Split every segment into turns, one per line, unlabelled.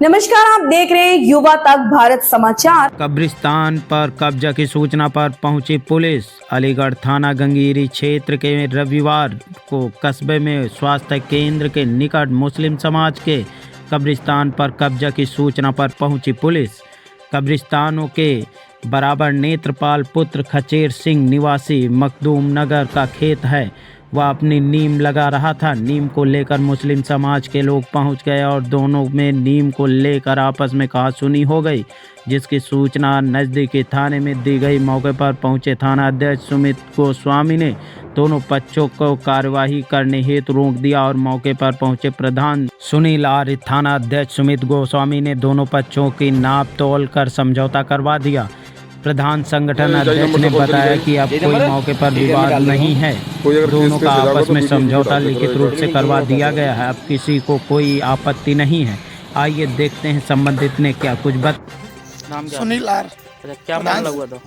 नमस्कार, आप देख रहे हैं युवा तक भारत समाचार।
कब्रिस्तान पर कब्जा की सूचना पर पहुंची पुलिस। अलीगढ़ थाना गंगीरी क्षेत्र के रविवार को कस्बे में स्वास्थ्य केंद्र के निकट मुस्लिम समाज के कब्रिस्तान पर कब्जा की सूचना पर पहुंची पुलिस। कब्रिस्तानों के बराबर नेत्रपाल पुत्र खचेर सिंह निवासी मखदूम नगर का खेत है। वह अपनी नीम लगा रहा था। नीम को लेकर मुस्लिम समाज के लोग पहुंच गए और दोनों में नीम को लेकर आपस में कहासुनी हो गई, जिसकी सूचना नज़दीकी थाने में दी गई। मौके पर पहुंचे थाना अध्यक्ष सुमित गोस्वामी ने दोनों पक्षों को कार्यवाही करने हेतु रोक दिया और मौके पर पहुंचे प्रधान सुनील आर्य थाना अध्यक्ष सुमित गोस्वामी ने दोनों पक्षों की नाप तोल कर समझौता करवा दिया। प्रधान संगठन अध्यक्ष ने बताया कि अब कोई मौके पर विवाद नहीं है, दोनों का आपस में समझौता लिखित रूप से करवा दिया गया है। अब किसी को कोई आपत्ति नहीं है। आइए देखते हैं संबंधित ने क्या कुछ
नाम क्या?
सुनील आर।
क्या मामला हुआ था?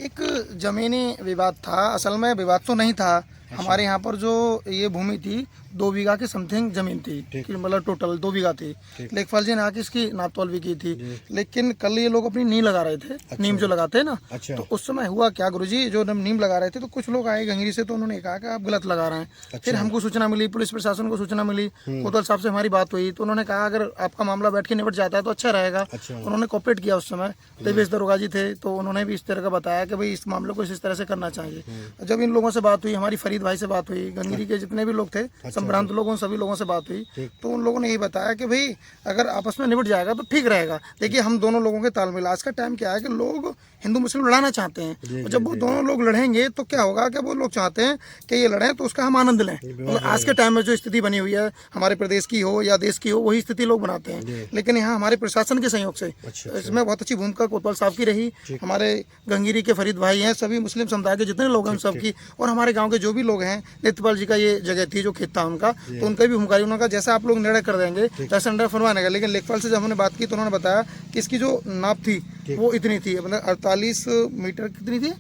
एक जमीनी विवाद था। असल में विवाद तो नहीं था। हमारे यहाँ पर जो ये भूमि थी 2 बीघा की समथिंग जमीन थी, मतलब टोटल 2 बीघा थी। लेखपाल जी ने आके इसकी नापतोल भी की थी, लेकिन कल ये लोग अपनी नीम लगा रहे थे। नीम जो लगाते हैं ना, तो उस समय हुआ क्या गुरुजी, जो नीम लगा रहे थे तो कुछ लोग आए गंगीरी से, तो उन्होंने कहा कि आप गलत लगा रहे हैं। फिर हमको सूचना मिली, पुलिस प्रशासन को सूचना मिली, कोतवाल साहब से हमारी बात हुई, तो उन्होंने कहा अगर आपका मामला बैठ के निपट जाता है तो अच्छा रहेगा। उन्होंने कोऑपरेट किया। उस समय देवेश दरोगा जी थे, तो उन्होंने भी इस तरह का बताया कि भाई इस मामले को इस तरह से करना चाहिए। जब इन लोगों से बात हुई, हमारी फरीद भाई से बात हुई, गंगीरी के जितने भी लोग थे संभ्रांत लोगों, सभी लोगों से बात हुई, तो उन लोगों ने यही बताया कि भाई अगर आपस में निपट जाएगा तो ठीक रहेगा। देखिए, हम दोनों लोगों के तालमेल, आज का टाइम क्या है कि लोग हिंदू मुस्लिम लड़ाना चाहते हैं, और जब वो दोनों लोग लड़ेंगे तो क्या होगा कि वो लोग चाहते हैं कि ये लड़ें तो उसका हम आनंद लें। मतलब आज के टाइम में जो स्थिति बनी हुई है हमारे प्रदेश की हो या देश की हो, वही स्थिति लोग बनाते हैं। लेकिन यहाँ हमारे प्रशासन के सहयोग से इसमें बहुत अच्छी भूमिका कोतवाल साहब की रही। हमारे गंगीरी के फरीद भाई हैं, सभी मुस्लिम समुदाय के जितने लोग हैं उन सबकी, और हमारे गाँव के जो भी लोग हैं, नेत्रपाल जी का ये जगह थी जो खेत था उनका, तो उनका भी भूमिका। उन्होंने कहा जैसा आप लोग निर्णय कर देंगे वैसा निर्णय फरमाने का। लेकिन लेखपाल से जब हमने बात की तो उन्होंने बताया कि इसकी जो नाप थी वो इतनी थी, मतलब 48 मीटर कितनी थी,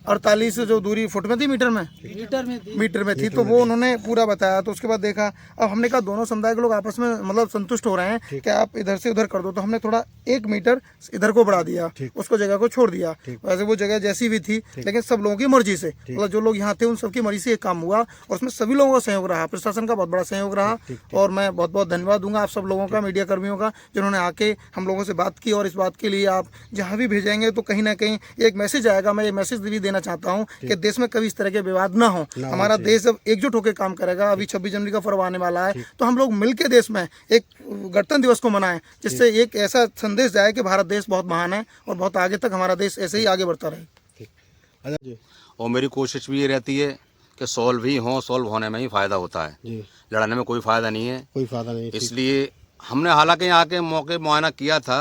48 जो दूरी फुट में थी, मीटर में थी, तो वो उन्होंने पूरा बताया। तो उसके बाद देखा, अब हमने कहा दोनों समुदाय के लोग आपस में मतलब संतुष्ट हो रहे हैं कि आप इधर से उधर कर दो, तो हमने थोड़ा 1 मीटर इधर को बढ़ा दिया, उसको जगह को छोड़ दिया। वैसे वो जगह जैसी भी थी, लेकिन सब लोगों की मर्जी से, मतलब जो लोग यहाँ थे उन सबकी मर्जी से ये काम हुआ, और उसमें सभी लोगों का सहयोग रहा, प्रशासन का बहुत बड़ा सहयोग रहा। और मैं बहुत बहुत धन्यवाद दूंगा आप सब लोगों का, मीडिया कर्मियों का, जिन्होंने आके हम लोगों से बात की। और इस बात के लिए आप जहाँ भी भेजेंगे तो कहीं ना कहीं एक मैसेज आएगा। मैं ये मैसेज भी देना चाहता हूँ कि देश में कभी इस तरह के विवाद ना हो। हमारा देश जब एकजुट होकर काम करेगा, अभी 26 जनवरी का पर्व आने वाला है, तो हम लोग मिलकर देश में एक गणतंत्र दिवस को मनाएं, जिससे एक ऐसा संदेश जाए कि भारत देश बहुत महान है और बहुत आगे तक हमारा देश ऐसे ही आगे बढ़ता रहे।
और मेरी कोशिश भी ये रहती है कि सॉल्व ही हो, सॉल्व होने में ही फ़ायदा होता है, लड़ने में कोई फ़ायदा नहीं है। इसलिए हमने हालांकि यहाँ के मौके मुआयना किया था,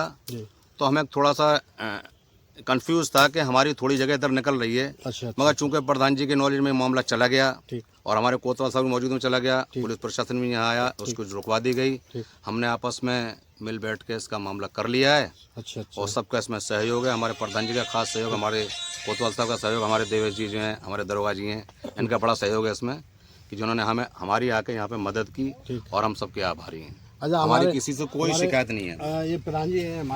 तो हमें थोड़ा सा कंफ्यूज था कि हमारी थोड़ी जगह इधर निकल रही है। मगर चूंकि प्रधान जी के नॉलेज में मामला चला गया और हमारे कोतवाल साहब मौजूद में चला गया, पुलिस प्रशासन भी यहाँ आया, उसको रुकवा दी गई। हमने आपस में मिल बैठ के इसका मामला कर लिया है। और सबका इसमें सहयोग है, हमारे प्रधान जी का खास सहयोग, हमारे कोतवाल साहब का सहयोग, हमारे देवेश जी जो हैं, हमारे दरोगा जी हैं, इनका बड़ा सहयोग है इसमें, कि जिन्होंने हमें हमारी आके यहाँ पे मदद की, और हम सबके आभारी हैं। हमारी किसी से कोई शिकायत नहीं है।
ये प्रधान जी हैं।